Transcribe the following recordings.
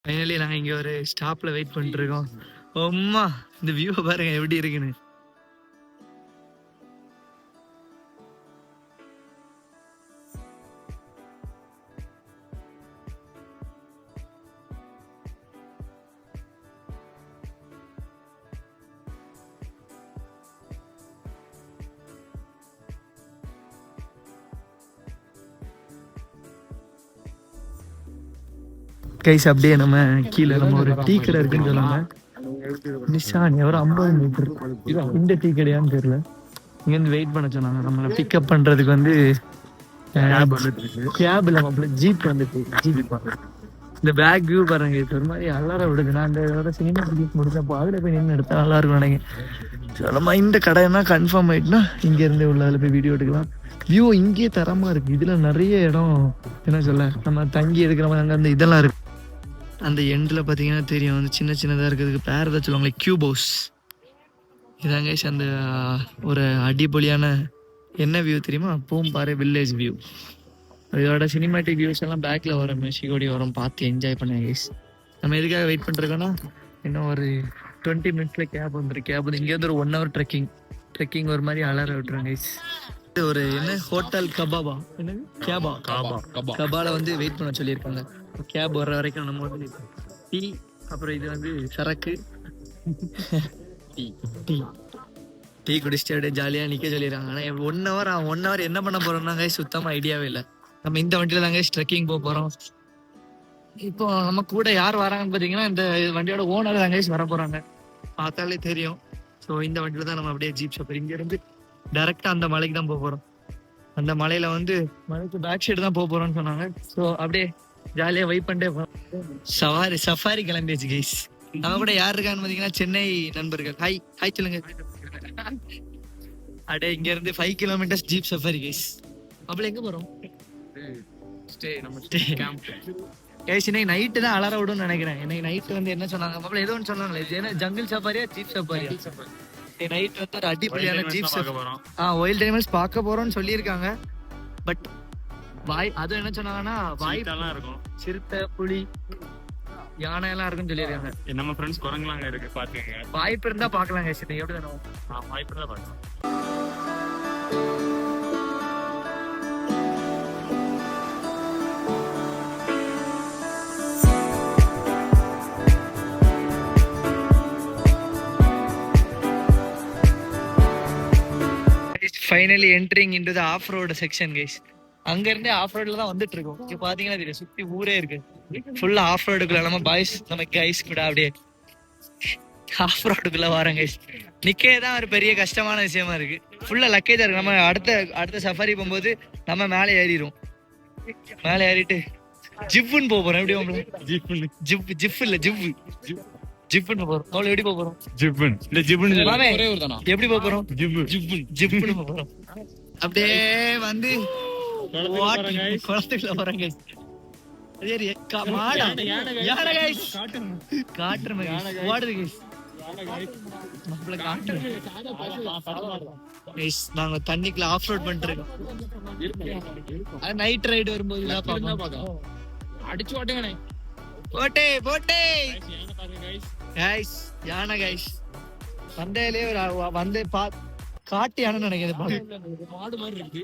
Finally நாங்கள் இங்கே ஒரு ஸ்டாப்பில் வெயிட் பண்ணிட்டு இருக்கோம். அம்மா இந்த வியூவை பாருங்க எப்படி இருக்குன்னு. கைஸ் அப்படியே நம்ம கீழே நம்ம ஒரு டீ கடை இருக்குன்னு சொல்லுவாங்க. நிஷான் எவரோ 50 மீட்டர் இந்த டீ கடையான்னு தெரியல. இங்கேருந்து வெயிட் பண்ண சொன்னாங்க. நம்மளை பிக்கப் பண்ணுறதுக்கு வந்து கேப் இல்லை, ஜீப் வந்துட்டு ஜீப். இந்த பேக் வியூ பாருங்க, இது ஒரு மாதிரி அல்லார விடுது. நான் இந்த சினிமா முடிச்சப்போ அதில் போய் நின்று எடுத்தா நல்லா இருக்கும் நினைக்கிறேன். நம்ம இந்த கடைன்னா கன்ஃபார்ம் ஆயிட்டுனா இங்கேருந்து உள்ள அதில் போய் வீடியோ எடுக்கலாம். வியூ இங்கேயே தரமாக இருக்குது. இதில் நிறைய இடம் என்ன சொல்ல நம்ம தங்கி எடுக்கிற மாதிரி அங்கே அந்த இதெல்லாம் இருக்குது. அந்த எண்டில் பார்த்தீங்கன்னா தெரியும், வந்து சின்ன சின்னதாக இருக்கிறதுக்கு பேர் தான் சொல்லுவாங்களே, கியூப் ஹவுஸ். இதாங்க அந்த ஒரு அடிப்பொலியான என்ன வியூ தெரியுமா, பூம்பாறை வில்லேஜ் வியூ. இதோட சினிமாட்டிக் வியூஸ் எல்லாம் பேக்கில் வரும், மெஷிகோடி வரும், பார்த்து என்ஜாய் பண்ணுங்க கைஸ். நம்ம எதுக்காக வெயிட் பண்ணிருக்கோன்னா, இன்னும் ஒரு 20 மினிட்ஸில் கேப் வந்துடும். கேப் வந்து இங்கேருந்து ஒரு 1 ஹவர் ட்ரெக்கிங் ஒரு மாதிரி அலற விட்டுருங்க கைஸ். ஒரு என்ன ஹோட்டல் கபாபா என்ன கபால வந்து வெயிட் பண்ண சொல்லியிருக்காங்க. கேப் வர்ற வரைக்கும் நம்ம வந்து டீ, அப்புறம் இது வந்து சரக்கு, டீ குடிச்சிட்டு அப்படியே ஜாலியாக நிற்க சொல்லிடுறாங்க. ஆனால் 1 ஹவர் என்ன பண்ண போகிறோம்னாங்க சுத்தமாக ஐடியாவே இல்லை. நம்ம இந்த வண்டியில் தாங்க ட்ரெக்கிங் போக போகிறோம். இப்போ நம்ம கூட யார் வராங்கன்னு பார்த்தீங்கன்னா, இந்த வண்டியோட ஓனர் தாங்க வர போகிறாங்க, பார்த்தாலே தெரியும். ஸோ இந்த வண்டியில் தான் நம்ம அப்படியே ஜீப் சஃபாரி இங்கேருந்து டைரெக்டாக அந்த மலைக்கு தான் போக போகிறோம். அந்த மலையில் வந்து மலைக்கு பேக் சைடு தான் போக போகிறோம்னு சொன்னாங்க. ஸோ அப்படியே ஜாலியாக வெயிட் பண்ணிட்டே போகிறோம். சஃபாரி கிளம்பியாச்சு கைஸ். நம்ம கூட யார் இருக்கான்னு பார்த்தீங்கன்னா, சென்னை நண்பர்கள். ஹாய் சொல்லுங்க. அப்படியே இங்கேருந்து 5 கிலோமீட்டர்ஸ் ஜீப் சஃபாரி கைஸ். அப்படி எங்கே போகிறோம்? கைஸ் இன்னைக்கு நைட்டு தான் அலார விடும்னு நினைக்கிறேன். இன்னைக்கு நைட்டு வந்து என்ன சொன்னாங்க பாப்பா, ஏதோ ஒன்று சொன்னாங்களே, ஜங்கிள் சஃபாரியா ஜீப் சஃபாரியா? நைட் வந்து ஒரு அடிப்படையான ஜீப் சஃபாரி, வைல்ட் அனிமல்ஸ் பார்க்க போறோம்னு சொல்லியிருக்காங்க. பட் அது என்ன சொன்னாங்கன்னா, வாய்ப்பெல்லாம் இருக்கும், சிறுத்தை, புலி, யானை எல்லாம் இருக்குன்னு சொல்லியிருக்காங்க. நம்ம ஃப்ரெண்ட்ஸ் குரங்குலாம் இருக்கு, பாத்துக்கங்க. வாய்ப்பு இருந்தா பாக்கலாங்க. சரி, எப்படி தானே வாய்ப்பு இருந்தா பாக்கலாம். Finally entering into the off road section guys. அங்க இருந்தே ஆஃப் ரோட்ல தான் வந்துட்டு இருக்கோம். இங்க பாத்தீங்கன்னா தெரியும், சுத்தி ஊரே இருக்கு. ஃபுல்லா ஆஃப் ரோடுக்குள்ள நம்ம பாய்ஸ் நம்ம கைஸ் கூட அப்படியே ஆஃப் ரோடுக்குள்ள வரோம் கைஸ். நிக்கே தான் ஒரு பெரிய கஷ்டமான விஷயமா இருக்கு. ஃபுல்லா லக்கேஜா இருக்கு. நம்ம அடுத்த சஃபாரி போகும்போது நம்ம மேலே ஏறிடும். மேலே ஏறிட்டு ஜிப்புன்னு போறோம். எப்படி ஜிப் இல்ல ஜிப்புன்னு போறோம். எப்படி போறோம்? எப்படி போறோம்? ஜிப்புன்னு போறோம். அப்படியே வந்து குளத்துக்குள்ள போறாங்க. நாங்க தண்ணிக்குள்ள ஆஃப் ரோட் பண்ணிட்டு இருக்கோம். நைட் ரைடு வரும்போது அடிச்சு ஓட்டுங்க. போட்டே கைஸ், யானை கைஸ். சண்டையிலே வந்து காட்டு யானை நினைக்கிறேன். மாடு மாதிரி இருக்கு,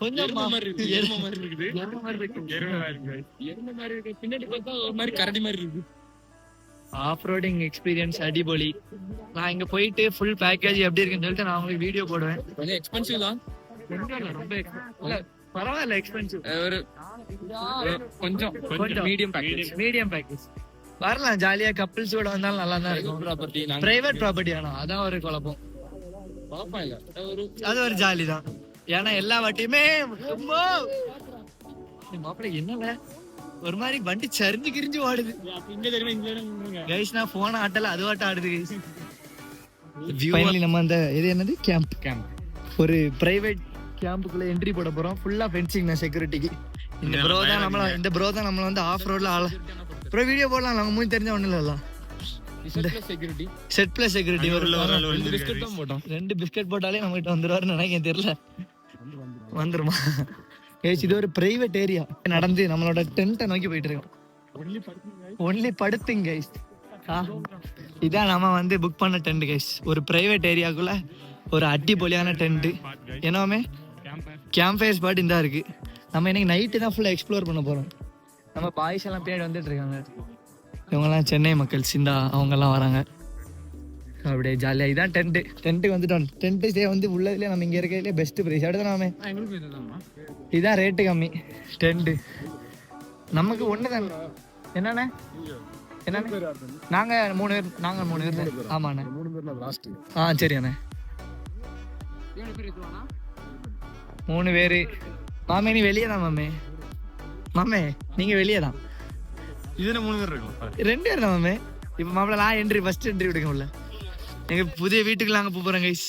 கொஞ்சம் எருமை மாதிரி இருக்கு, பின்னாடி பார்த்தா ஒரு மாதிரி கரடி மாதிரி இருக்கு. ஆஃப் ரோடிங் எக்ஸ்பீரியன்ஸ் அடிபொலி. நான் இங்க போயிட்டு ஃபுல் பேக்கேஜ் எப்படி இருக்குன்னு சொல்லிட்டு நான் உங்களுக்கு வீடியோ போடுவேன். கொஞ்சம் எக்ஸ்பென்சிவ் தான், ரொம்ப பரவாயில்ல, எக்ஸ்பென்சிவ். கொஞ்சம் மீடியம் பேக்கேஜ் வரலாம். ஜாலியா கப்பிள்ஸோட வந்தாலும் நல்லா தான் இருக்கும். பிரைவேட் ப்ராப்பர்ட்டி ஆனா அதான் ஒரு குழப்பம். அது ஒரு ஜாலி தான். ஏன்னா எல்லா வாட்டியுமே மாப்பிள்ள என்னல ஒரு மாதிரி வண்டி சரிஞ்சு கிரிஞ்சு ஓடுது கைஸ். நான் போன ஆட்டல அது வாட்ட ஆடுது கைஸ். நம்ம அந்த இது என்னது கேம்ப், ஒரு பிரைவேட் கேம்புக்குள்ள என்ட்ரி போட போறோம். ஃபுல்லா ஃபென்சிங் செக்யூரிட்டிக்கு. இந்த ப்ரோ தான் நம்மள வந்து ஆஃப் ரோட்ல ப்ரோ வீடியோ போடலாம். நம்ம மூணு தெரிஞ்ச ஒண்ணு இல்ல, செட் பிளஸ் செக்யூரிட்டி. 2 பிஸ்கட் போட்டாலே நம்ம கிட்ட வந்துருவாருன்னு நினைக்கிறேன், தெரியல வந்துருமா. இது ஒரு பிரைவேட் ஏரியா. நடந்து நம்மளோட டென்ட்டை நோக்கி போயிட்டு இருக்கோம். ஒன்லி படுத்துங்க கைஸ். இதான் நம்ம வந்து புக் பண்ண டென்ட் கைஸ். ஒரு பிரைவேட் ஏரியாக்குள்ள ஒரு அடிப்பொலியான டென்ட். என்னமே கேம்ப் ஃபயர் ஸ்பாட் இந்த இருக்கு. நம்ம இன்னைக்கு நைட்டு தான் ஃபுல்லாக எக்ஸ்ப்ளோர் பண்ண போகிறோம். நம்ம பாய்ஸ் எல்லாம் பின்னாடி வந்துட்டு இருக்காங்க. இவங்கெல்லாம் சென்னை மக்கள், சிந்தா அவங்கெல்லாம் வராங்க. அப்படியே ஜாலியாக இதான் டென்ட்டுக்கு வந்துட்டோம். டென்ட்டு ஸ்டே வந்து உள்ளதுலேயே நம்ம இங்கே இருக்கிறதுலே பெஸ்ட்டு ப்ரைஸ். அடுத்து இதான் ரேட்டு கம்மி டென்ட்டு. நமக்கு ஒன்று தான். என்னண்ணே நாங்கள் 3 பேர். நாங்கள் 3 பேர். ஆமாண்ணே. சரி அண்ணே. 3 பேர். மாமே நீ வெளியே தான் மாமே நீங்கள் வெளியே தான். இதில் 3 பேர் இருக்கும். 2 பேர் தான் மாமே. இப்போ மாப்பிள்ள நான் ஃபர்ஸ்ட் என்ட்ரி விடுங்க உள்ள. எங்கள் புதிய வீட்டுக்கு நாங்கள் போகிறோம் கைஸ்.